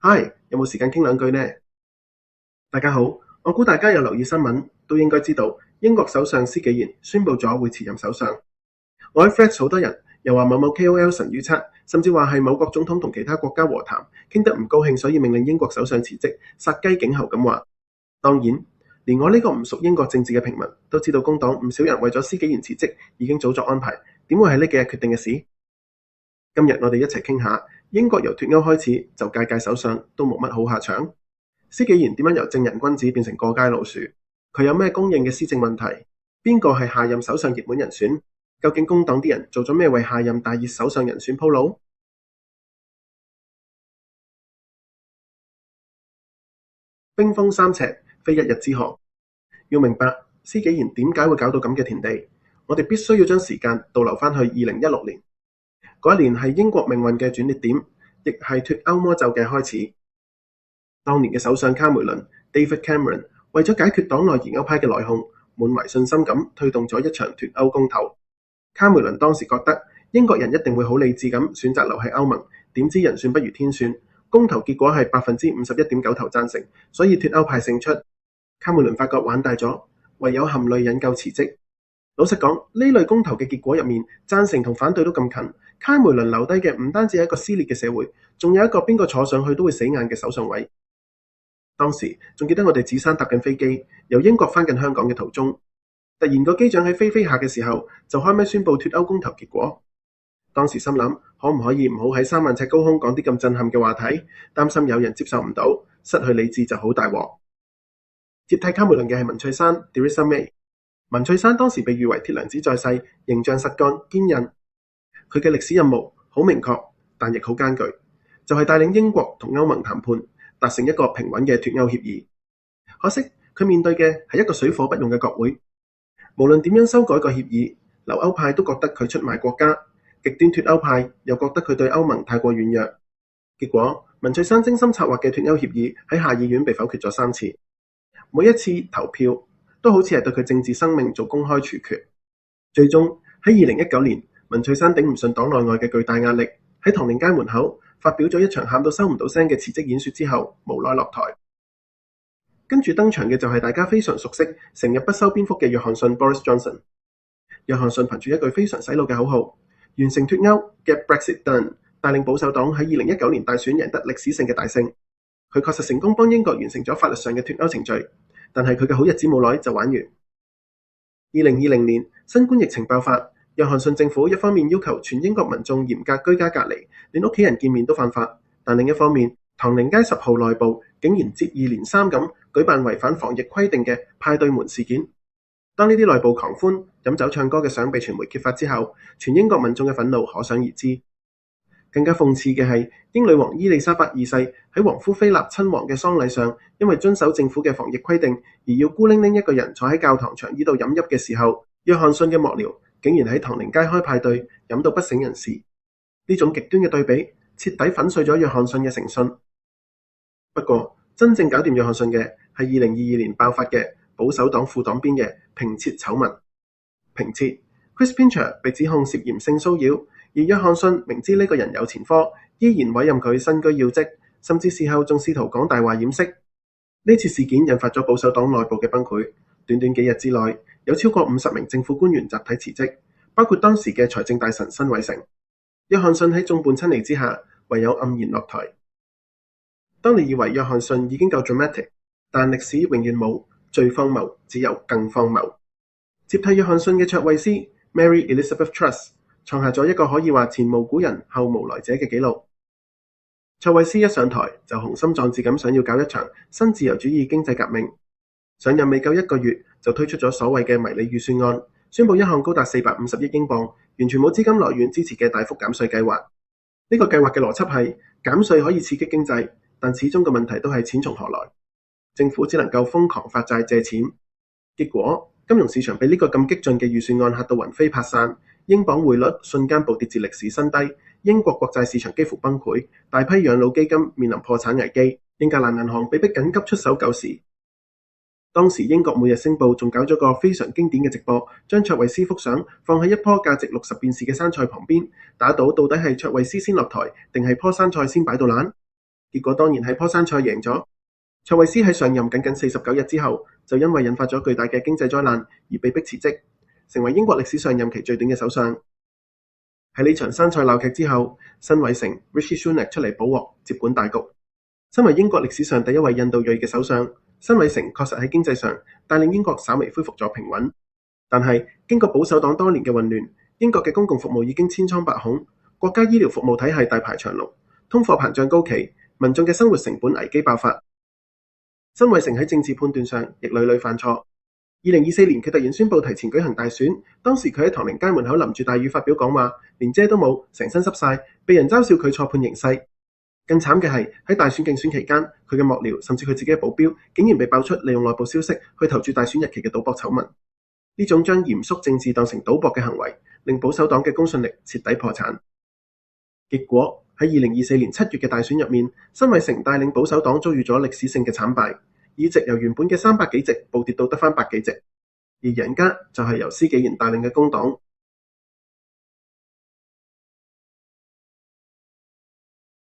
嗨，有冇時間傾兩句呢？大家好，我估大家有留意新聞，都應該知道英國首相施紀賢宣布咗會辭任首相。我喺 Threads 好多人又話某某 KOL 神預測，甚至話係某國總統同其他國家和談，傾得唔高興，所以命令英國首相辭職，殺雞儆猴咁話。當然，連我呢個唔熟英國政治嘅平民都知道，工黨唔少人為咗施紀賢辭職已經早作安排，點會係呢幾日決定嘅事？今日我哋一齊傾下英國由脫歐開始就屆屆首相都冇乜好下場。施紀賢點樣由正人君子變成過街老鼠？佢有咩公認嘅施政問題？邊個係下任首相熱門人選？究竟工黨啲人做咗咩為下任大熱首相人選鋪路？冰封三尺，非一日之寒。要明白施紀賢點解會搞到咁嘅田地，我哋必須要將時間倒流返去2016年。嗰一年係英國命運嘅轉捩點，亦係脫歐魔咒嘅開始。當年嘅首相卡梅倫 David Cameron 為咗解決黨內疑歐派嘅內訌，滿懷信心咁推動咗一場脫歐公投。卡梅倫當時覺得英國人一定會好理智咁選擇留喺歐盟，點知人算不如天算，公投結果係51.9%投贊成，所以脫歐派勝出。卡梅倫發覺玩大咗，唯有含淚引咎辭職。老實講，呢類公投嘅結果入面，贊成同反對都咁近，卡梅倫留低嘅唔單止係一個撕裂嘅社會，仲有一個邊個坐上去都會死硬嘅首相位。當時仲記得我哋芷珊搭緊飛機，由英國返緊香港嘅途中，突然個機長喺飛下嘅時候就開咪宣佈脫歐公投結果。當時心諗，可唔可以唔好喺3萬尺高空講啲咁震撼嘅話題，擔心有人接受唔到，失去理智就好大鑊。接替卡梅倫嘅係文翠珊 Theresa May。 文翠珊當時被譽為鐵娘子在世，形象實幹堅韌。佢嘅歷史任務好明確，但亦好艱巨，就係帶領英國同歐盟談判，達成一個平穩嘅脫歐協議。可惜佢面對嘅係一個水火不容嘅國會，無論點樣修改個協議，留歐派都覺得佢出賣國家，極端脫歐派又覺得佢對歐盟太過軟弱。結果文翠珊精心策劃嘅脫歐協議喺下議院被否決咗3次，每一次投票都好似係對佢政治生命做公開處決。最終喺2019年，文翠珊頂唔順黨內外嘅巨大壓力，喺唐寧街門口發表咗一場喊到收唔到聲嘅辭職演說之後，無奈落台。跟住登場嘅就係大家非常熟悉、成日不修邊幅嘅約翰遜 Boris Johnson。約翰遜憑住一句非常洗腦嘅口號，完成脫歐 Get Brexit Done， 帶領保守黨喺2019年大選贏得歷史性嘅大勝。佢確實成功幫英國完成咗法律上嘅脫歐程序，但係佢嘅好日子冇耐就玩完。2020年新冠疫情爆發，約翰遜政府一方面要求全英國民眾嚴格居家隔離，連屋企人見面都犯法，但另一方面，唐寧街10號內部竟然接二連三咁舉辦違反防疫規定嘅派對門事件。當呢啲內部狂歡、飲酒唱歌嘅相被傳媒揭發之後，全英國民眾嘅憤怒可想而知。更加諷刺嘅係，英女王伊麗莎白二世喺王夫菲臘親王嘅喪禮上，因為遵守政府嘅防疫規定，而要孤零零一個人坐喺教堂長椅度飲泣嘅時候，約翰遜嘅幕僚竟然喺唐寧街開派對，飲到不省人事。呢種極端嘅對比，徹底粉碎咗約翰遜嘅誠信。不過，真正搞掂約翰遜嘅係2022年爆發嘅保守黨副黨鞭嘅平切醜聞。平切 Chris Pincher 被指控涉嫌性騷擾，而約翰遜明知呢個人有前科，依然委任佢身居要職，甚至事後仲試圖講大話掩飾。呢次事件引發咗保守黨內部嘅崩潰，短短幾日之內，有超過50名政府官員集體辭職，包括當時嘅財政大臣辛偉誠。約翰遜喺眾叛親離之下，唯有黯然落台。當你以為約翰遜已經夠 dramatic， 但歷史永遠冇最荒謬，只有更荒謬。接替約翰遜嘅卓慧思 Mary Elizabeth Truss 創下咗一個可以話前無古人後無來者嘅紀錄。卓慧思一上台就雄心壯志咁想要搞一場新自由主義經濟革命，上任未夠1個月就推出咗所謂嘅迷你預算案，宣布一項高達450億英鎊、完全冇資金來源支持嘅大幅減稅計劃。呢個計劃嘅邏輯係減稅可以刺激經濟，但始終嘅問題都係錢從何來，政府只能夠瘋狂發債借錢。結果金融市場被呢個咁激進嘅預算案嚇到魂飛魄散，英鎊匯率瞬間暴跌至歷史新低，英國國債市場幾乎崩潰，大批養老基金面臨破產危機，英格蘭銀行被迫緊急出手救市。當時英國每日星報仲搞咗個非常經典嘅直播，將卓慧思幅相放喺一棵價值60便士嘅生菜旁邊，打賭到底係卓慧思先落台，定係棵生菜先擺到爛。結果當然係坡山賽贏咗。卓慧思喺上任僅僅49日之後，就因為引發咗巨大嘅經濟災難而被迫辭職，成為英國歷史上任期最短嘅首相。喺呢場山賽鬧劇之後，辛偉誠 Rishi Sunak 出嚟補鑊接管大局。身為英國歷史上第一位印度裔嘅首相，辛偉誠確實喺經濟上帶領英國稍微恢復咗平穩。但係經過保守黨多年嘅混亂，英國嘅公共服務已經千瘡百孔，國家醫療服務體系大排長龍，通貨膨脹高企，民眾嘅生活成本危機爆發。辛偉誠喺政治判斷上亦屢屢犯錯。2024年佢突然宣布提前舉行大選，當時佢喺唐寧街門口淋住大雨發表講話，連遮都冇，成身濕晒，被人嘲笑佢錯判形勢。更慘嘅係喺大選競選期間，佢嘅幕僚甚至佢自己嘅保鏢竟然被爆出利用內部消息去投注大選日期嘅賭博醜聞。呢種將嚴肅政治當成賭博嘅行為，令保守黨嘅公信力徹底破產。結果喺2024年7月嘅大選入面，辛偉誠帶領保守黨遭遇咗歷史性嘅慘敗，議席由原本嘅300幾席暴跌到得返100幾席，而贏家就係由施紀賢帶領嘅工黨。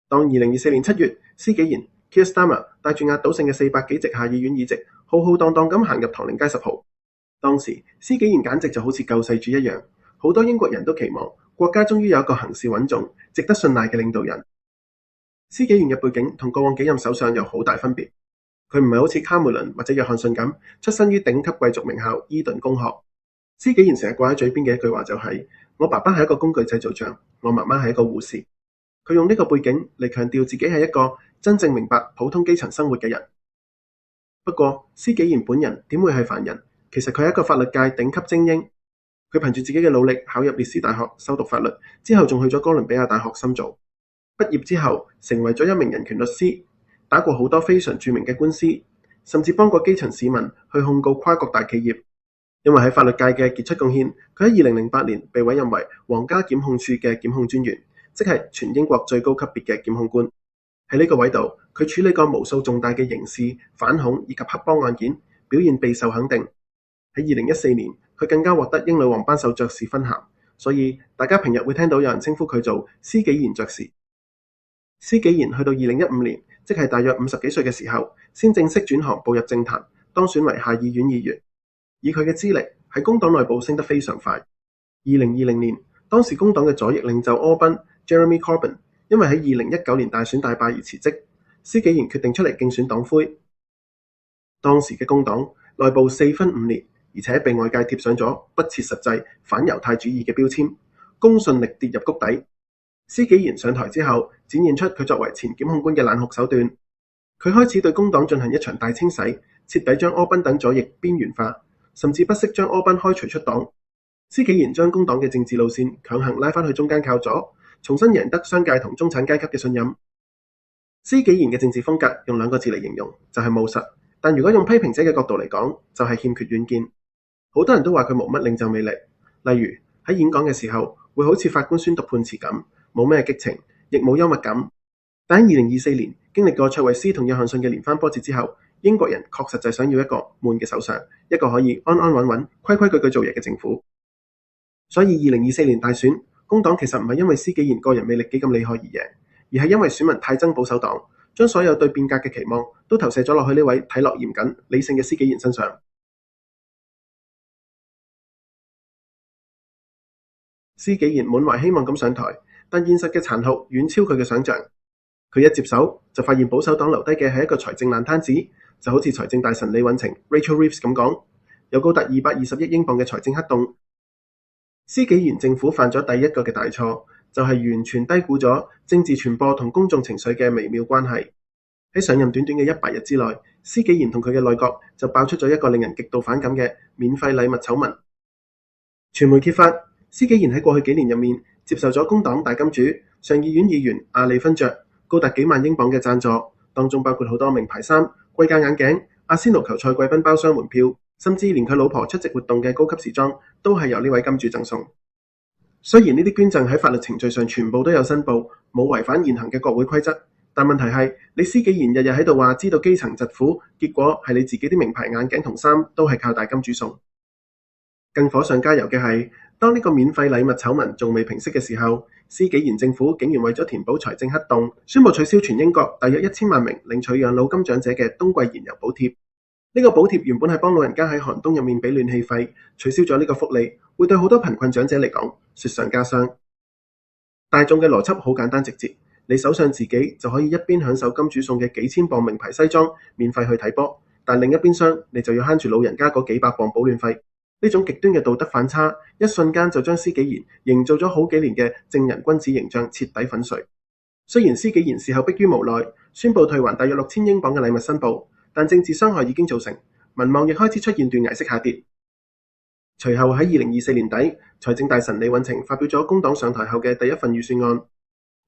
當2024年7月，施紀賢 Keir Starmer 帶住壓倒性嘅400幾席下議院議席，浩浩蕩蕩咁行入唐寧街10號。當時施紀賢簡直就好似救世主一樣，好多英國人都期望國家終於有一個行事穩重、值得信賴嘅領導人。施紀賢嘅背景同過往幾任首相有好大分別，佢唔係好似卡梅倫或者約翰遜咁出身於頂級貴族名校伊頓公學。施紀賢成日掛喺嘴邊嘅一句話就係：我爸爸係一個工具製造匠，我媽媽係一個護士。佢用呢個背景嚟強調自己係一個真正明白普通基層生活嘅人。不過施紀賢本人點會係凡人？其實佢係一個法律界頂級精英，佢憑住自己嘅努力考入列斯大學修讀法律，之後仲去咗哥倫比亞大學深造。畢業之後成為咗一名人權律師，打過好多非常著名嘅官司，甚至幫過基層市民去控告跨國大企業。因為喺法律界嘅傑出貢獻，佢喺2008年被委任為皇家檢控處嘅檢控專員，即係全英國最高級別嘅檢控官。喺呢個位度，佢處理過無數重大嘅刑事、反恐以及黑幫案件，表現備受肯定。喺2014年，佢更加獲得英女王頒授爵士勳銜，所以大家平日會聽到有人稱呼佢做施紀賢爵士。施紀賢去到2015年，即係大約50幾歲嘅時候，先正式轉行步入政壇，當選為下議院議員。以佢嘅資歷，喺工黨內部升得非常快。2020年，當時工黨嘅左翼領袖柯賓 Jeremy Corbyn 因為喺2019年大選大敗而辭職，施紀賢決定出嚟競選黨魁。當時嘅工黨內部4分5裂，而且被外界貼上咗不切實際、反猶太主義嘅標籤，公信力跌入谷底。施紀賢上台之後，展現出佢作為前檢控官嘅冷酷手段。佢開始對工黨進行一場大清洗，徹底將柯賓等左翼邊緣化，甚至不惜將柯賓開除出黨。施紀賢將工黨嘅政治路線強行拉返去中間靠左，重新贏得商界同中產階級嘅信任。施紀賢嘅政治風格用2個字嚟形容，就係務實。但如果用批評者嘅角度嚟講，就係欠缺遠見。好多人都話佢冇乜領袖魅力，例如喺演講嘅時候會好似法官宣讀判詞咁，冇咩激情，亦冇幽默感。但喺2024年經歷過卓慧思同約翰遜嘅連番波折之後，英國人確實就係想要一個悶嘅首相，一個可以安安穩穩、規規矩矩做嘢嘅政府。所以2024年大選，工黨其實唔係因為施紀賢個人魅力幾咁厲害而贏，而係因為選民太憎保守黨，將所有對變革嘅期望都投射咗落去呢位睇落嚴謹、理性嘅施紀賢身上。施紀賢滿懷希望咁上台，但現實嘅殘酷遠超佢嘅想象。佢一接手就發現保守黨留低嘅係一個財政爛攤子，就好似財政大臣李允晴 Rachel Reeves 咁講，有高達220億英鎊嘅財政黑洞。施紀賢政府犯咗第一個嘅大錯，就係完全低估咗政治傳播同公眾情緒嘅微妙關係。喺上任短短嘅100日之內，施紀賢同佢嘅內閣就爆出咗一個令人極度反感嘅免費禮物醜聞。傳媒揭發，施紀賢喺過去幾年入面接受咗工黨大金主上議院議員阿里芬爵高達幾萬英鎊嘅贊助，當中包括好多名牌衫、貴價眼鏡、阿仙奴球賽貴賓包廂門票，甚至連佢老婆出席活動嘅高級時裝都係由呢位金主贈送。雖然呢啲捐贈喺法律程序上全部都有申報，冇違反現行嘅國會規則，但問題係你施紀賢日日喺度話知道基層疾苦，結果係你自己啲名牌眼鏡同衫都係靠大金主送。更火上加油嘅係，當呢個免費禮物醜聞仲未平息嘅時候，施紀賢政府竟然為咗填補財政黑洞，宣布取消全英國大約1000萬名領取養老金長者嘅冬季燃油補貼。呢個補貼原本係幫老人家喺寒冬入面俾暖氣費，取消咗呢個福利，會對好多貧困長者嚟講雪上加霜。大眾嘅邏輯好簡單直接，你手上自己就可以一邊享受金主送嘅幾千磅名牌西裝，免費去睇波，但另一邊廂你就要慳住老人家嗰幾百磅保暖費。呢種極端嘅道德反差，一瞬間就將施紀賢營造咗好幾年嘅正人君子形象徹底粉碎。雖然施紀賢事後迫於無奈，宣布退還大約6000英鎊嘅禮物申報，但政治傷害已經造成，民望亦開始出現斷崖式下跌。隨後喺2024年底，財政大臣李允晴發表咗工黨上台後嘅第一份預算案，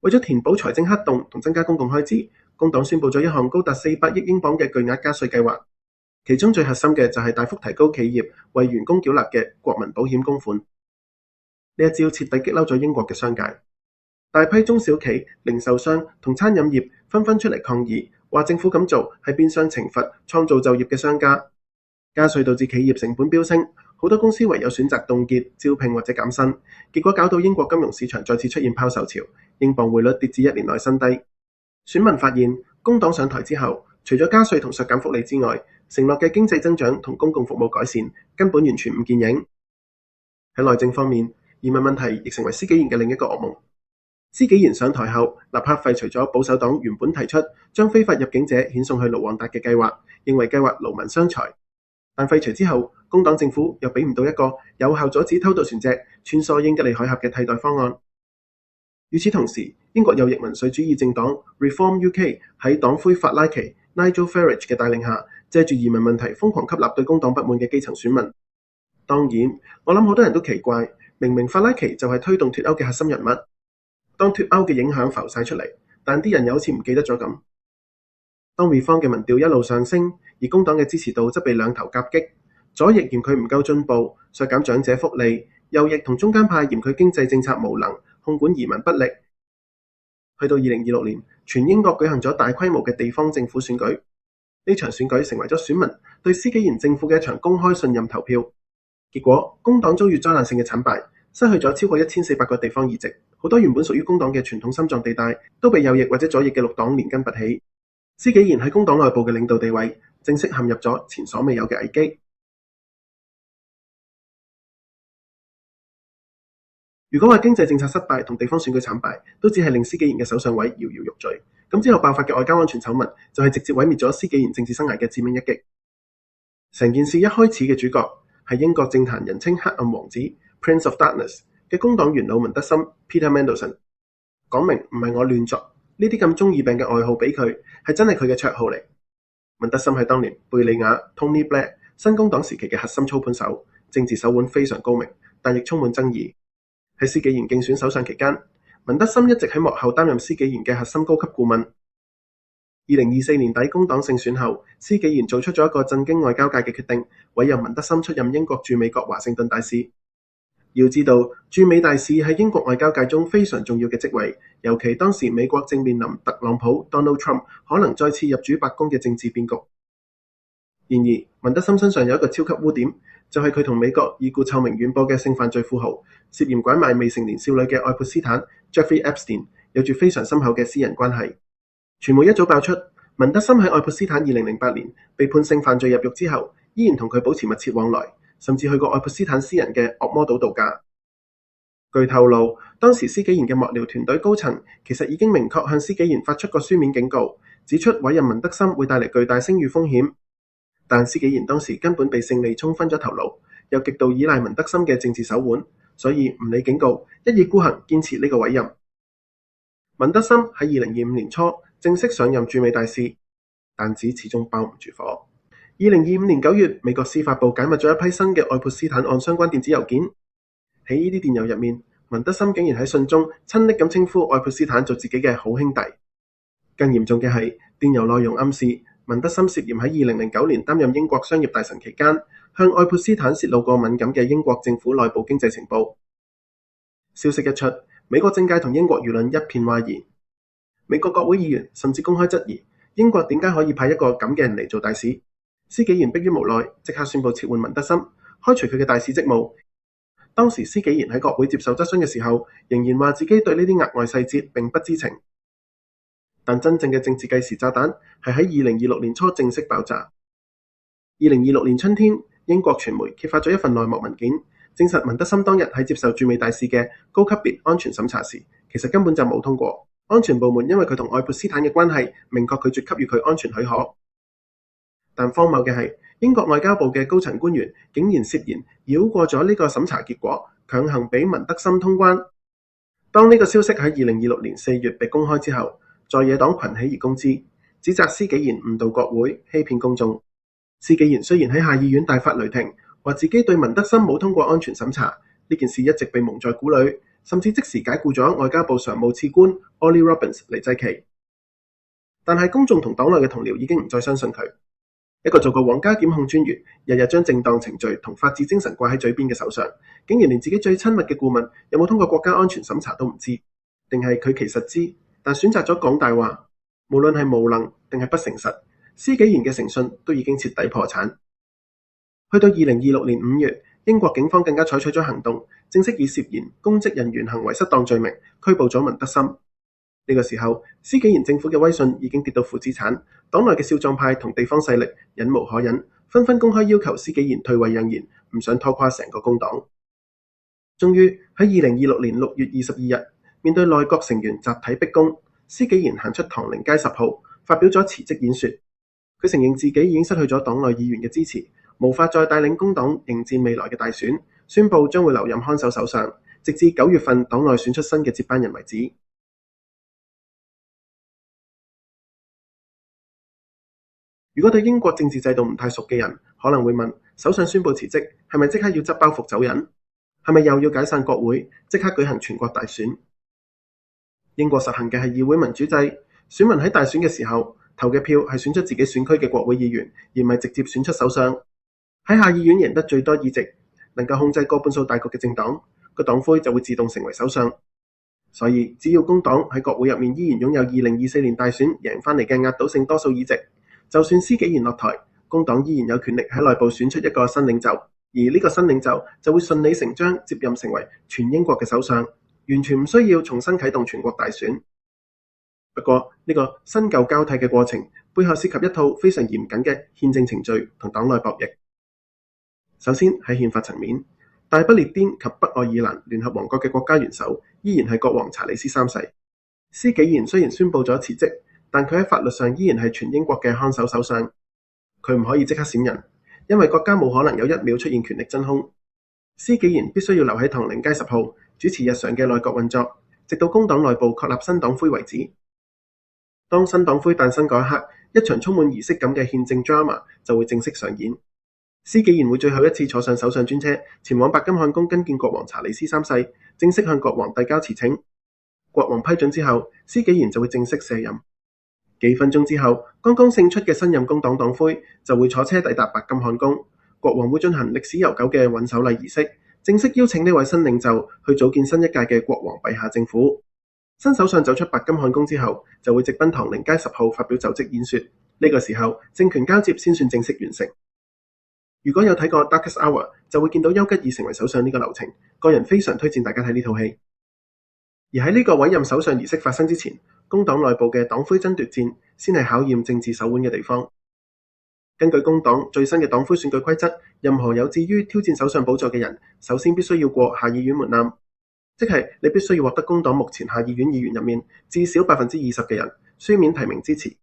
為咗填補財政黑洞同增加公共開支，工黨宣布咗一項高達400億英鎊嘅巨額加稅計劃。其中最核心嘅就係大幅提高企業為員工繳納嘅國民保險供款。呢一招徹底激嬲咗英國嘅商界，大批中小企、零售商同餐飲業紛紛出嚟抗議，話政府咁做係變相懲罰創造就業嘅商家。加稅導致企業成本飆升，好多公司唯有選擇凍結、招聘或者減薪，結果搞到英國金融市場再次出現拋售潮，英鎊匯率跌至1年內新低。選民發現，工黨上台之後，除咗加稅同削減福利之外，承諾嘅經濟增長同公共服務改善根本完全唔見影。喺內政方面，移民問題亦成為施紀賢嘅另一個噩夢。施紀賢上台後，立刻廢除咗保守黨原本提出將非法入境者遣送去盧旺達嘅計劃，認為計劃勞民傷財。但廢除之後，工黨政府又俾唔到一個有效阻止偷渡船隻穿梭英吉利海峽嘅替代方案。與此同時，英國右翼民粹主義政黨 Reform UK 喺黨魁法拉奇 Nigel Farage 嘅帶領下，借住移民問題瘋狂吸納對工黨不滿嘅基層選民。當然，我諗好多人都奇怪，明明法拉奇就係推動脫歐嘅核心人物，當脫歐嘅影響浮晒出嚟，但啲人又好似唔記得咗咁。當 Reform 嘅民調一路上升，而工黨嘅支持度則被兩頭夾擊，左翼嫌佢唔夠進步，削減長者福利；右翼同中間派嫌佢經濟政策無能，控管移民不力。去到2026年，全英國舉行咗大規模嘅地方政府選舉，呢場選舉成為咗選民對施紀賢政府嘅一場公開信任投票。結果，工黨遭遇災難性嘅慘敗，失去咗超過1400個地方議席，好多原本屬於工黨嘅傳統心臟地帶都被右翼或者左翼嘅綠黨連根拔起。施紀賢喺工黨內部嘅領導地位正式陷入咗前所未有嘅危機。如果話經濟政策失敗同地方選舉慘敗都只係令施紀賢嘅首相位搖搖欲墜，咁之後爆發嘅外交安全醜聞就係直接毀滅咗施紀賢政治生涯嘅致命一擊。成件事一開始嘅主角係英國政壇人稱黑暗王子 Prince of Darkness 嘅工黨元老文德森 Peter Mandelson。講明唔係我亂作，呢啲咁中二病嘅外號俾佢係真係佢嘅綽號嚟。文德森係當年貝利亞 Tony Blair 新工黨時期嘅核心操盤手，政治手腕非常高明，但亦充滿爭議。喺施紀賢競選首相期間，文德森一直喺幕後擔任施紀賢嘅核心高級顧問。2024年底工黨勝選後，施紀賢做出咗一個震驚外交界嘅決定，委任文德森出任英國駐美國華盛頓大使。要知道，駐美大使係英國外交界中非常重要嘅職位，尤其當時美國正面臨特朗普 Donald Trump 可能再次入主白宮嘅政治變局。然而，文德森身上有一個超級污點，就係佢同美國已故臭名遠播嘅性犯罪富豪、涉嫌拐賣未成年少女嘅愛潑斯坦 Jeffrey Epstein 有住非常深厚嘅私人關係。傳媒一早爆出，文德森喺愛潑斯坦2008年被判性犯罪入獄之後，依然同佢保持密切往來，甚至去過愛潑斯坦私人嘅惡魔島度假。據透露，當時施紀賢嘅幕僚團隊高層其實已經明確向施紀賢發出過書面警告，指出委任文德森會帶嚟巨大聲譽風險。但施紀賢當時根本被勝利沖昏咗頭腦，又極度依賴文德森嘅政治手腕，所以唔理警告，一意孤行堅持呢個委任。文德森喺2025年初正式上任駐美大使，但紙始終包唔住火。2025年9月，美國司法部解密咗一批新嘅愛潑斯坦案相關電子郵件。喺呢啲電郵入面，文德森竟然喺信中親昵咁稱呼愛潑斯坦做自己嘅好兄弟。更嚴重嘅係，電郵內容暗示文德森涉嫌喺2009年擔任英國商業大臣期間，向愛潑斯坦泄露過敏感嘅英國政府內部經濟情報。消息一出，美國政界同英國輿論一片譁然。美國國會議員甚至公開質疑英國點解可以派一個咁嘅人嚟做大使。施紀賢迫於無奈，即刻宣布撤換文德森，開除佢嘅大使職務。當時施紀賢喺國會接受質詢嘅時候，仍然話自己對呢啲額外細節並不知情。但真正嘅政治計時炸彈係喺2026年初正式爆炸。2026年春天，英國傳媒揭發咗一份內幕文件，證實文德森當日喺接受駐美大使嘅高級別安全審查時，其實根本就冇通過。安全部門因為佢同愛潑斯坦嘅關係，明確拒絕給予佢安全許可。但荒謬嘅係，英國外交部嘅高層官員竟然涉嫌繞過咗呢個審查結果，強行俾文德森通關。當呢個消息喺2026年4月被公開之後，在野黨群起而攻之，指責施紀賢誤導國會、欺騙公眾。施紀賢雖然喺下議院大發雷霆，話自己對文德森冇通過安全審查，呢件事一直被蒙在鼓裏，甚至即時解僱咗外交部常務次官 Ollie Robbins 嚟祭旗。但係公眾同黨內嘅同僚已經唔再相信佢。一個做過皇家檢控專員，日日將正當程序同法治精神掛喺嘴邊嘅首相，竟然連自己最親密嘅顧問有冇通過國家安全審查都唔知，定係佢其實知，但選擇咗講大話。無論係無能定係不誠實，施紀賢嘅誠信都已經徹底破產。去到2026年5月，英國警方更加採取咗行動，正式以涉嫌公職人員行為失當罪名拘捕咗文德森。呢個時候，施紀賢政府嘅威信已經跌到負資產，黨內嘅少壯派同地方勢力忍無可忍，紛紛公開要求施紀賢退位讓賢，唔想拖垮成個工黨。終於喺2026年6月22日，面對內閣成員集體逼宮，施紀賢行出唐寧街10號，發表咗辭職演說。佢承認自己已經失去咗黨內議員嘅支持，無法再帶領工黨迎戰未來嘅大選，宣布將會留任看守首相，直至9月份黨內選出新嘅接班人為止。如果對英國政治制度唔太熟嘅人，可能會問：首相宣布辭職，係咪即刻要執包袱走人？係咪又要解散國會，即刻舉行全國大選？英國實行嘅係議會民主制，選民喺大選嘅時候投嘅票係選出自己選區嘅國會議員，而唔係直接選出首相。喺下議院贏得最多議席，能夠控制過半數大局嘅政黨，個黨魁就會自動成為首相。所以只要工黨喺國會入面依然擁有2024年大選贏翻嚟嘅壓倒性多數議席，就算施紀賢落台，工黨依然有權力喺內部選出一個新領袖，而呢個新領袖就會順理成章接任成為全英國嘅首相，完全唔需要重新啟動全國大選。不過呢個新舊交替嘅過程背後涉及一套非常嚴謹嘅憲政程序同黨內博弈。首先喺憲法層面，大不列顛及北愛爾蘭聯合王國嘅國家元首依然係國王查理斯3世。施紀賢雖然宣布咗辭職，但佢喺法律上依然係全英國嘅看守首相。佢唔可以即刻閃人，因為國家冇可能有1秒出現權力真空。施紀賢必須要留喺唐寧街10號主持日常嘅內閣運作，直到工黨內部確立新黨魁為止。當新黨魁誕生嗰一刻，一場充滿儀式感嘅憲政 drama 就會正式上演。施紀賢會最後一次坐上首相專車，前往白金漢宮跟見國王查理斯3世，正式向國王遞交辭呈。國王批准之後，施紀賢就會正式卸任。幾分鐘之後，剛剛勝出嘅新任工黨黨魁就會坐車抵達白金漢宮，國王會進行歷史悠久嘅穩手禮儀式，正式邀請呢位新領袖去組建新一屆嘅國王陛下政府。新首相走出白金漢宮之後，就會直奔唐寧街10號發表就職演說。呢個時候，政權交接先算正式完成。如果有睇過 Darkest Hour， 就會見到丘吉爾成為首相呢個流程，個人非常推薦大家睇呢套戲。而喺呢個委任首相儀式發生之前，工黨內部嘅黨魁爭奪戰先係考驗政治手腕嘅地方。根據工黨最新嘅黨魁選舉規則，任何有志於挑戰首相寶座嘅人，首先必須要過下議院門檻，即係你必須要獲得工黨目前下議院議員入面至少20%嘅人書面提名支持。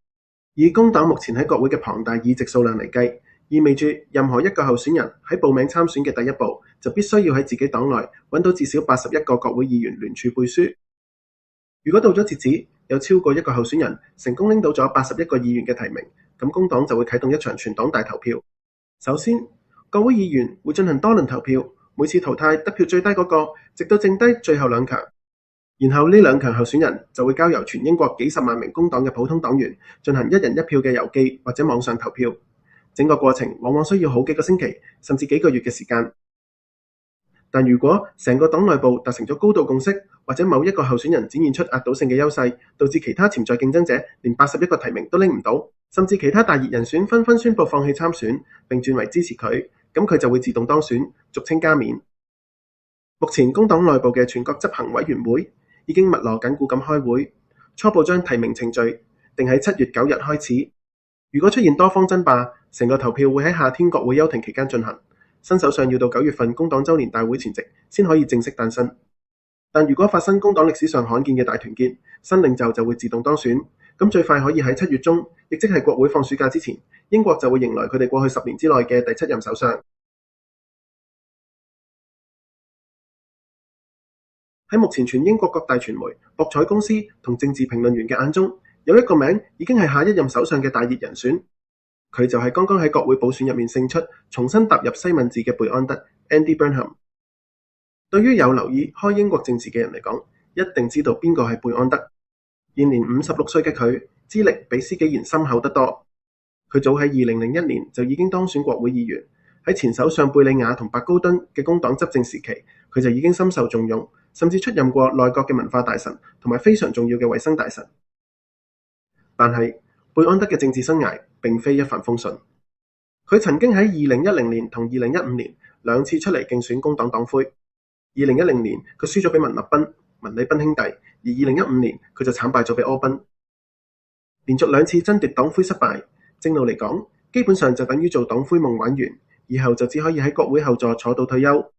以工黨目前喺國會嘅龐大議席數量嚟計，意味住任何一個候選人喺報名參選嘅第一步，就必須要喺自己黨內揾到至少81個國會議員聯署背書。如果到咗截止，有超過一個候選人成功拎到咗81個議員嘅提名，咁工黨就會啟動一場全黨大投票。首先，國會議員會進行多輪投票，每次淘汰得票最低嗰個，直到剩低最後2強。然後呢2強候選人就會交由全英國幾十萬名工黨嘅普通黨員進行1人1票嘅郵寄或者網上投票。整個過程往往需要好幾個星期，甚至幾個月嘅時間。但如果成個黨內部達成咗高度共識，或者某一個候選人展現出壓倒性嘅優勢，導致其他潛在競爭者連81個提名都拎唔到，甚至其他大熱人選紛紛宣佈放棄參選並轉為支持佢，咁佢就會自動當選，俗稱加冕。目前工黨內部嘅全國執行委員會已經密鑼緊鼓咁開會，初步將提名程序定喺7月9日開始。如果出現多方爭霸，成個投票會喺夏天國會休庭期間進行。新首相要到9月份工黨週年大會前夕先可以正式誕生。但如果發生工黨歷史上罕見嘅大團結，新領袖就會自動當選。咁最快可以喺7月中，亦即係國會放暑假之前，英國就會迎來佢哋過去10年之內嘅第7任首相。喺目前全英國各大傳媒、博彩公司同政治評論員嘅眼中，有一個名已經係下一任首相嘅大熱人選，佢就係剛剛喺國會補選入面勝出，重新踏入西敏寺嘅貝安德 Andy Burnham。對於有留意開英國政治嘅人嚟講，一定知道邊個係貝安德。現年56歲嘅佢，資歷比施紀賢深厚得多。佢早喺2001年就已經當選國會議員，喺前首相貝理雅同白高敦嘅工黨執政時期，佢就已經深受重用，甚至出任過內閣嘅文化大臣同埋非常重要嘅衛生大臣。但係貝安德嘅政治生涯並非一帆風順，佢曾經喺2010年同2015年兩次出嚟競選工黨黨魁。2010年佢輸咗俾文理賓兄弟，而2015年佢就慘敗咗俾柯賓。連續兩次爭奪黨魁失敗，正路嚟講，基本上就等於做黨魁夢玩完，以後就只可以喺國會後座坐到退休。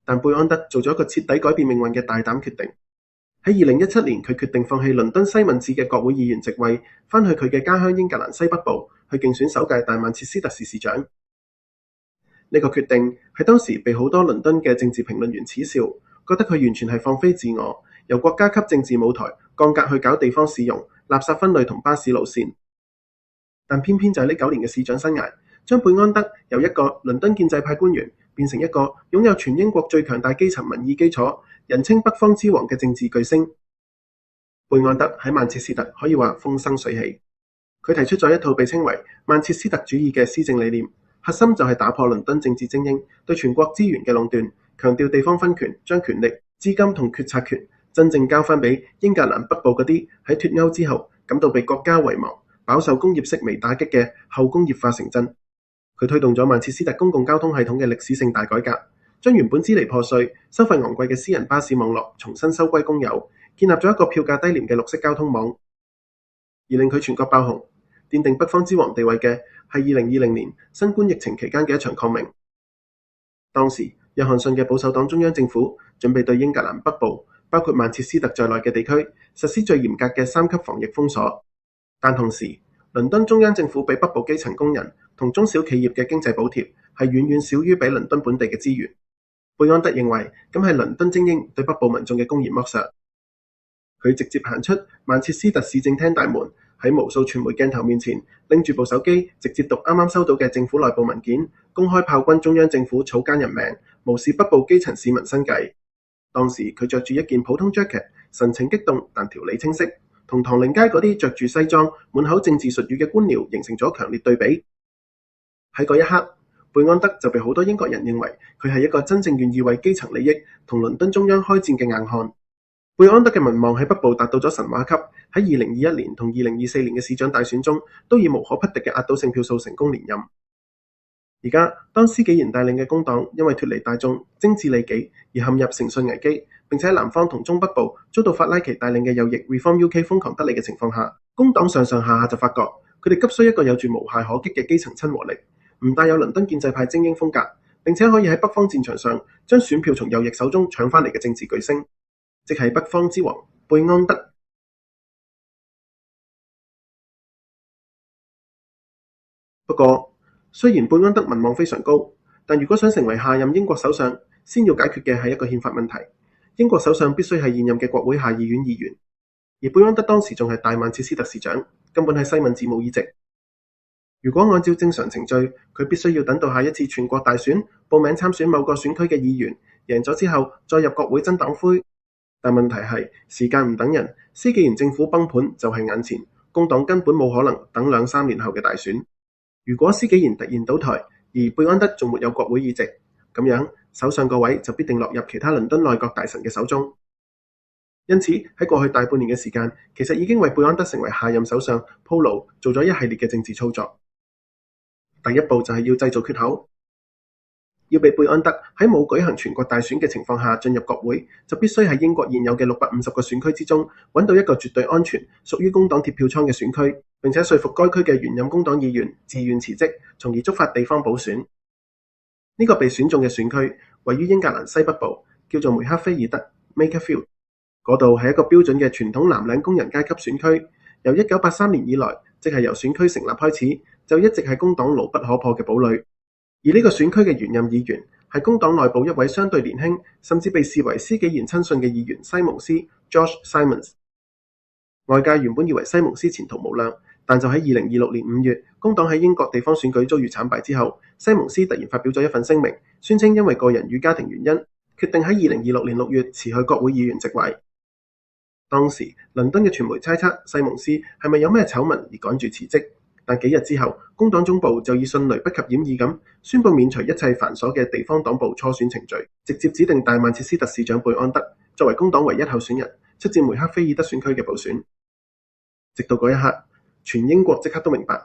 但貝安德做咗一個徹底改變命運嘅大膽決定。喺2017年，佢決定放棄倫敦西敏寺嘅國會議員席位，返去佢嘅家鄉英格蘭西北部去競選首屆大曼徹斯特市市長。呢個決定係當時被好多倫敦嘅政治評論員恥笑，覺得佢完全係放飛自我，由國家級政治舞台降格去搞地方市容、垃圾分類同巴士路線。但偏偏就係呢9年嘅市長生涯，將貝安德由一個倫敦建制派官員變成一個擁有全英國最強大基層民意基礎、人稱北方之王嘅政治巨星。貝安德喺曼徹斯特可以話風生水起，佢提出咗一套被稱為曼徹斯特主義嘅施政理念，核心就係打破倫敦政治精英對全國資源嘅壟斷，強調地方分權，將權力、資金同決策權真正交翻俾英格蘭北部嗰啲喺脫歐之後感到被國家遺忘、飽受工業式微打擊嘅後工業化城鎮。佢推動咗曼徹斯特公共交通系統嘅歷史性大改革，將原本支離破碎、收費昂貴嘅私人巴士網絡重新收歸公有，建立咗一個票價低廉嘅綠色交通網。而令佢全國爆紅、奠定北方之王地位嘅係2020年新冠疫情期間嘅一場抗命。當時約翰遜嘅保守黨中央政府準備對英格蘭北部，包括曼徹斯特在內嘅地區實施最嚴格嘅3級防疫封鎖，但同時倫敦中央政府俾北部基層工人同中小企業嘅經濟補貼係遠遠少於俾倫敦本地嘅資源。貝安德認為咁係倫敦精英對北部民眾嘅公然剝削。佢直接行出曼徹斯特市政廳大門，喺無數傳媒鏡頭面前拎住部手機，直接讀啱啱收到嘅政府內部文件，公開炮轟中央政府草菅人命，無視北部基層市民生計。當時佢着住一件普通 jacket， 神情激動但條理清晰，同唐寧街嗰啲着住西裝、滿口政治術語嘅官僚形成咗強烈對比。喺嗰一刻，貝安德就被好多英國人認為佢係一個真正願意為基層利益同倫敦中央開戰嘅硬漢。貝安德嘅民望喺北部達到咗神話級，喺2021年同2024年嘅市長大選中，都以無可匹敵嘅壓倒性票數成功連任。而家當施紀賢帶領嘅工黨因為脫離大眾、精致利己而陷入誠信危機，並且喺南方同中北部遭到法拉奇帶領嘅右翼 Reform UK 瘋狂得利嘅情況下，工黨上上下下就發覺佢哋急需一個有住無懈可擊嘅基層親和力，唔帶有倫敦建制派精英風格，並且可以喺北方戰場上將選票從右翼手中搶翻嚟嘅政治巨星，即係北方之王貝安德。不過，雖然貝安德民望非常高，但如果想成為下任英國首相，先要解決嘅係一個憲法問題。英國首相必須係現任嘅國會下議院議員，而貝安德當時仲係大曼徹斯特市長，根本係西敏寺冇議席。如果按照正常程序，佢必須要等到下一次全國大選報名參選某個選區嘅議員贏咗之後，再入國會爭黨魁。但問題係時間唔等人，施紀賢政府崩盤就係眼前，工黨根本冇可能等2-3年後嘅大選。如果施紀賢突然倒台，而貝安德仲沒有國會議席，咁樣首相個位就必定落入其他倫敦內閣大臣嘅手中。因此喺過去大半年嘅時間，其實已經為貝安德成為下任首相鋪路，做咗一系列嘅政治操作。第一步就係要製造缺口。要被貝安德喺冇舉行全國大選嘅情況下進入國會，就必須喺英國現有嘅650個選區之中揾到一個絕對安全、屬於工黨鐵票倉嘅選區，並且說服該區嘅原任工黨議員自願辭職，從而觸發地方補選。呢個被選中嘅選區位於英格蘭西北部，叫做梅克菲爾德 （Makerfield）。嗰度係一個標準嘅傳統藍領工人階級選區，由1983年以來，即係由選區成立開始，就一直係工黨牢不可破嘅堡壘。而呢個選區嘅原任議員係工黨內部一位相對年輕，甚至被視為施紀賢親信嘅議員西蒙斯 （George Simons）。外界原本以為西蒙斯前途無量，但就喺2026年5月，工黨喺英國地方選舉遭遇慘敗之後，西蒙斯突然發表咗一份聲明，宣稱因為個人與家庭原因，決定喺2026年6月辭去國會議員職位。當時倫敦嘅傳媒猜測西蒙斯係咪有咩醜聞而趕住辭職，但幾日之後，工黨總部就以迅雷不及掩耳咁宣布免除一切繁瑣嘅地方黨部初選程序，直接指定大曼徹斯特市長貝安德作為工黨唯一候選人，出戰梅克菲爾德選區嘅補選。直到嗰一刻，全英國即刻都明白，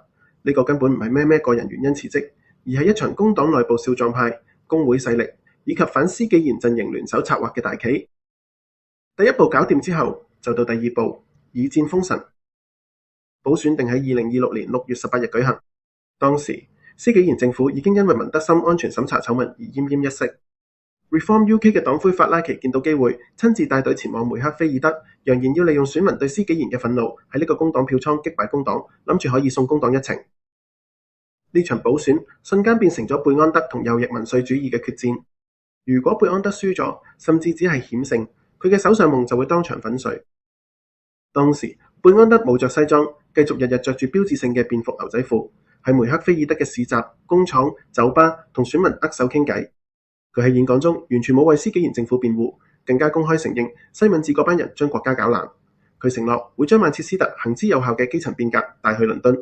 呢個根本唔係咩個人原因辭職，而係一場工黨內部少壯派、工會勢力以及反施紀賢陣營聯手策劃嘅大棋。第一步搞掂之後，就到第二步，以戰封神。補選定喺2026年6月18日舉行。當時，施紀賢政府已經因為文德森安全審查醜聞而奄奄一息。Reform UK 嘅黨魁法拉奇見到機會，親自帶隊前往梅克菲爾德，揚言要利用選民對施紀賢嘅憤怒，喺呢個工黨票倉擊敗工黨，諗住可以送工黨一程。呢場補選瞬間變成咗貝安德同右翼民粹主義嘅決戰。如果貝安德輸咗，甚至只係險勝，佢嘅首相夢就會當場粉碎。當時貝安德冇着西裝，繼續日日着住標誌性嘅便服牛仔褲，喺梅克菲爾德嘅市集、工廠、酒吧同選民握手傾偈。佢喺演講中完全冇為施紀賢政府辯護，更加公開承認西敏寺嗰班人將國家搞爛。佢承諾會將曼徹斯特行之有效嘅基層變革帶去倫敦。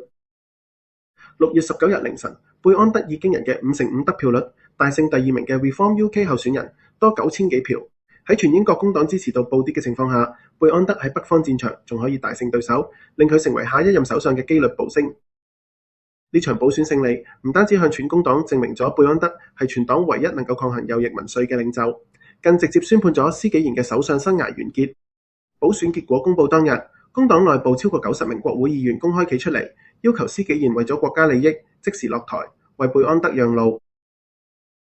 6月19日凌晨，貝安德以驚人嘅5%得票率，大勝第二名嘅 Reform UK 候選人，多9000幾票。喺全英國工黨支持度暴跌嘅情況下，貝安德喺北方戰場仲可以大勝對手，令佢成為下一任首相嘅機率暴升。呢場補選勝利唔單止向全工黨證明咗貝安德係全黨唯一能夠抗衡右翼民粹嘅領袖，更直接宣判咗施紀賢嘅首相生涯完結。補選結果公佈當日，工黨內部超過90名國會議員公開企出嚟，要求施紀賢為咗國家利益即時落台，為貝安德讓路。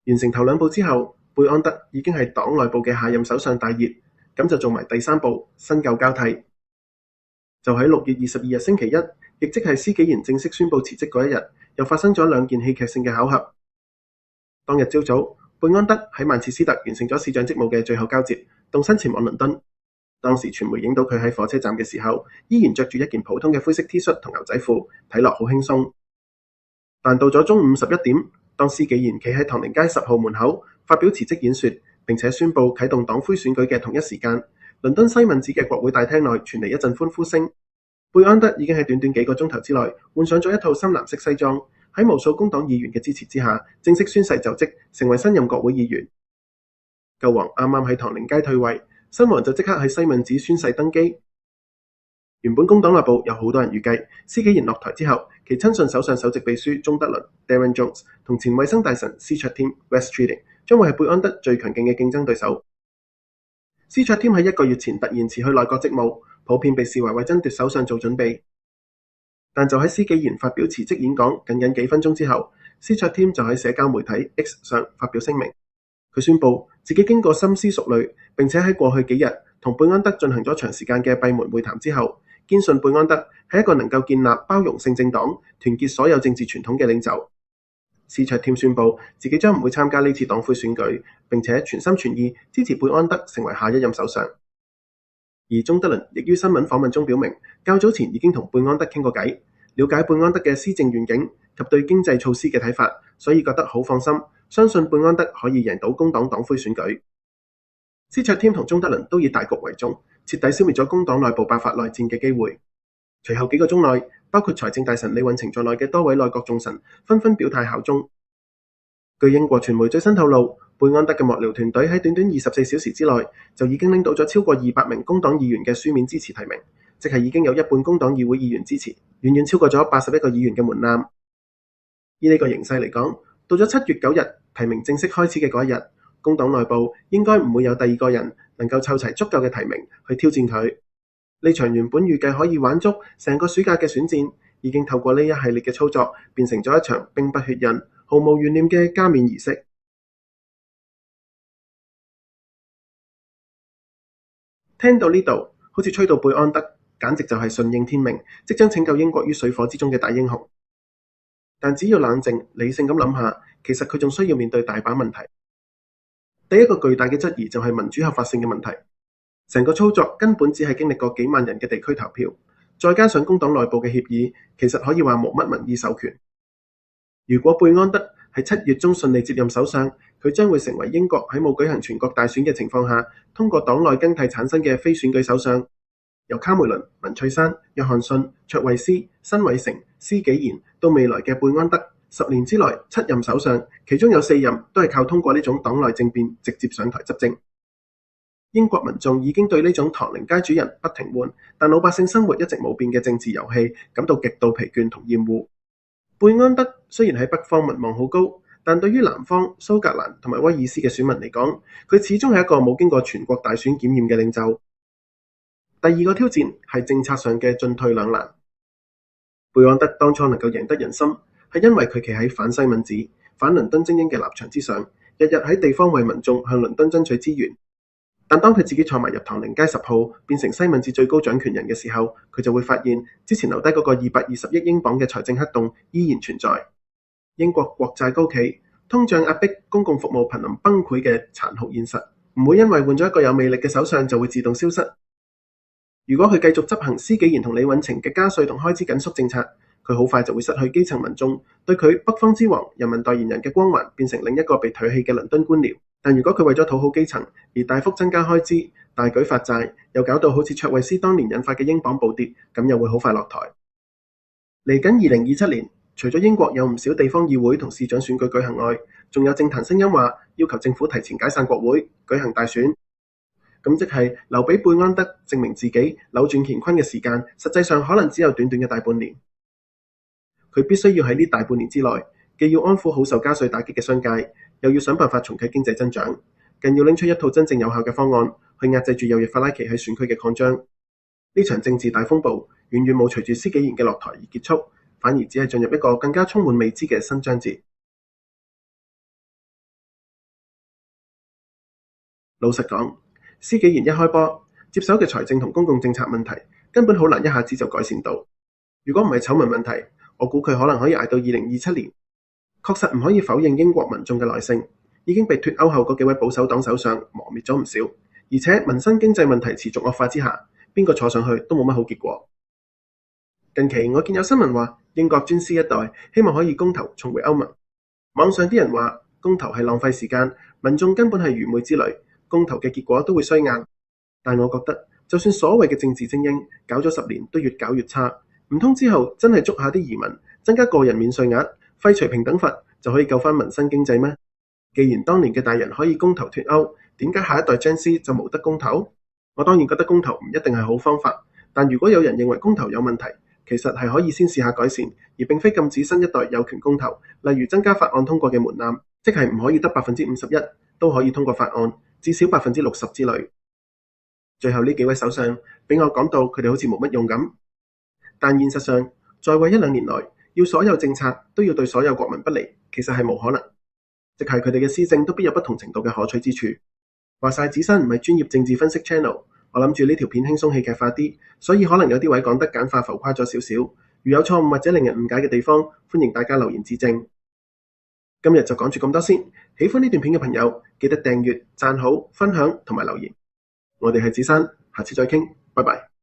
完成頭兩步之後，貝安德已經係黨內部嘅下任首相大熱，咁就做埋第三步，新舊交替。就喺6月22日星期一，亦即係施紀賢正式宣布辭職嗰一日，又發生咗兩件戲劇性嘅巧合。當日朝早，貝安德喺曼徹斯特完成咗市長職務嘅最後交接，動身前往倫敦。當時傳媒影到佢喺火車站嘅時候，依然着住一件普通嘅灰色 T 恤同牛仔褲，睇落好輕鬆。但到咗中午11點，當施紀賢企喺唐寧街10號門口發表辭職演說，並且宣布啟動黨魁選舉嘅同一時間，倫敦西敏寺嘅國會大廳內傳嚟一陣歡呼聲。貝安德已經喺短短幾個鐘頭之內換上咗一套深藍色西裝，喺無數工黨議員嘅支持之下，正式宣誓就職，成為新任國會議員。舊王啱啱喺唐寧街退位，新王就即刻喺西敏寺宣誓登基。原本工黨內部有好多人預計，施紀賢落台之後，其親信首相首席秘書鍾德倫 Darren Jones 同前衛生大臣施卓添 Wes Streeting 將會係貝安德最強勁嘅競爭對手。施卓添喺1個月前突然辭去內閣職務，普遍被視為為爭奪首相做準備。但就喺施紀賢發表辭職演講僅幾分鐘之後，施卓添就喺社交媒體 X 上發表聲明，佢宣布自己經過深思熟慮，並且喺過去幾日同貝安德進行咗長時間嘅閉門會談之後，堅信貝安德係一個能夠建立包容性政黨、團結所有政治傳統嘅領袖。施卓添宣布自己將唔會參加呢次黨魁選舉，並且全心全意支持貝安德成為下一任首相。而鍾德倫亦於新聞訪問中表明，較早前已經同貝安德傾過偈，了解貝安德嘅施政願景及對經濟措施嘅睇法，所以覺得好放心，相信貝安德可以贏到工黨黨魁選舉。施卓添同鍾德倫都以大局為重，徹底消滅咗工黨內部爆發內戰嘅機會。隨後幾個鐘內，包括財政大臣李允晴在內嘅多位內閣重臣紛紛表態效忠。據英國傳媒最新透露，貝安德嘅幕僚團隊喺短短24小時之內就已經拎到咗超過200名工黨議員嘅書面支持提名，即係已經有一半工黨議會議員支持，遠遠超過咗81個議員嘅門檻。以呢個形勢嚟講，到咗7月9日提名正式開始嘅嗰一日，工黨內部應該唔會有第二個人能夠湊齊足夠嘅提名去挑戰佢。呢場原本預計可以玩足成個暑假嘅選戰，已經透過呢一系列嘅操作，變成咗一場兵不血刃、毫無懸念嘅加冕儀式。聽到呢度，好似吹到貝安德簡直就係順應天命，即將拯救英國於水火之中嘅大英雄。但只要冷靜理性咁諗下，其實佢仲需要面對大把問題。第一個巨大嘅質疑就係民主合法性嘅問題。成個操作根本只係經歷過幾萬人嘅地區投票，再加上工黨內部嘅協議，其實可以話冇乜民意授權。如果貝安德喺7月中順利接任首相，佢將會成為英國喺冇舉行全國大選嘅情況下，通過黨內更替產生嘅非選舉首相。由卡梅倫、文翠珊、約翰遜、卓慧思、辛偉誠、施紀賢到未來嘅貝安德，10年之內7任首相，其中有4任都係靠通過呢種黨內政變直接上台執政。英國民眾已經對呢種唐寧街主人不停換，但老百姓生活一直冇變嘅政治遊戲感到極度疲倦同厭惡。貝安德雖然喺北方民望好高，但對於南方蘇格蘭同埋威爾斯嘅選民嚟講，佢始終係一個冇經過全國大選檢驗嘅領袖。第二個挑戰係政策上嘅進退兩難。貝安德當初能夠贏得人心，係因為佢企喺反西敏寺、反倫敦精英嘅立場之上，日日喺地方為民眾向倫敦爭取資源。但當佢自己坐埋入唐寧街10號，變成西敏寺最高掌權人嘅時候，佢就會發現之前留低嗰個220億英鎊嘅財政黑洞依然存在。英國國債高企，通脹壓迫公共服務瀕臨崩潰嘅殘酷現實，唔會因為換咗一個有魅力嘅首相就會自動消失。如果佢繼續執行施紀賢同李允晴嘅加稅同開支緊縮政策，佢好快就會失去基層民眾對佢北方之王、人民代言人嘅光環，變成另一個被唾棄嘅倫敦官僚。但如果佢為咗討好基層而大幅增加開支、大舉發債，又搞到好似卓慧思當年引發嘅英鎊暴跌，咁又會好快落台。嚟緊2027年，除咗英國有唔少地方議會同市長選舉舉行外，仲有政壇聲音話要求政府提前解散國會，舉行大選。咁即係留俾貝安德證明自己扭轉乾坤嘅時間，實際上可能只有短短嘅大半年。佢必須要喺呢大半年之內，既要安撫好受加稅打擊嘅商界，又要想辦法重啟經濟增長，更要拎出一套真正有效嘅方案去壓制住右翼法拉奇喺選區嘅擴張。呢場政治大風暴遠遠冇隨住施紀賢嘅落台而結束，反而只係進入一個更加充滿未知嘅新章節。老實講，施紀賢一開波接手嘅財政同公共政策問題根本好難一下子就改善到。如果唔係醜聞問題，我估佢可能可以捱到2027年。確實唔可以否認英國民眾嘅耐性已經被脫歐後嗰幾位保守黨首相磨滅咗唔少，而且民生經濟問題持續惡化之下，邊個坐上去都冇乜好結果。近期我見有新聞話英國專師一代希望可以公投重回歐盟，網上啲人話公投係浪費時間，民眾根本係愚昧之類，公投嘅結果都會衰硬。但我覺得就算所謂嘅政治精英搞咗10年都越搞越差，唔通之後真係捉下啲移民，增加個人免稅額，廢除平等法就可以救翻民生經濟咩？既然當年嘅大人可以公投脫歐，點解下一代將師就冇得公投？我當然覺得公投唔一定係好方法，但如果有人認為公投有問題，其實係可以先試下改善，而並非禁止新一代有權公投，例如增加法案通過嘅門檻，即係唔可以得51%，都可以通過法案，至少60%之類。最後呢幾位首相俾我講到佢哋好似冇乜用咁，但現實上在位1-2年內要所有政策都要對所有國民不利，其實係冇可能。即係佢哋嘅施政都必有不同程度嘅可取之處。話晒子珊唔係專業政治分析 channel， 我諗住呢條片輕鬆戲劇化啲，所以可能有啲位講得簡化浮誇咗少少。如有錯誤或者令人誤解嘅地方，歡迎大家留言指正。今日就講住咁多先，喜歡呢段片嘅朋友記得訂閱、讚好、分享同埋留言。我哋係子珊，下次再傾，拜拜。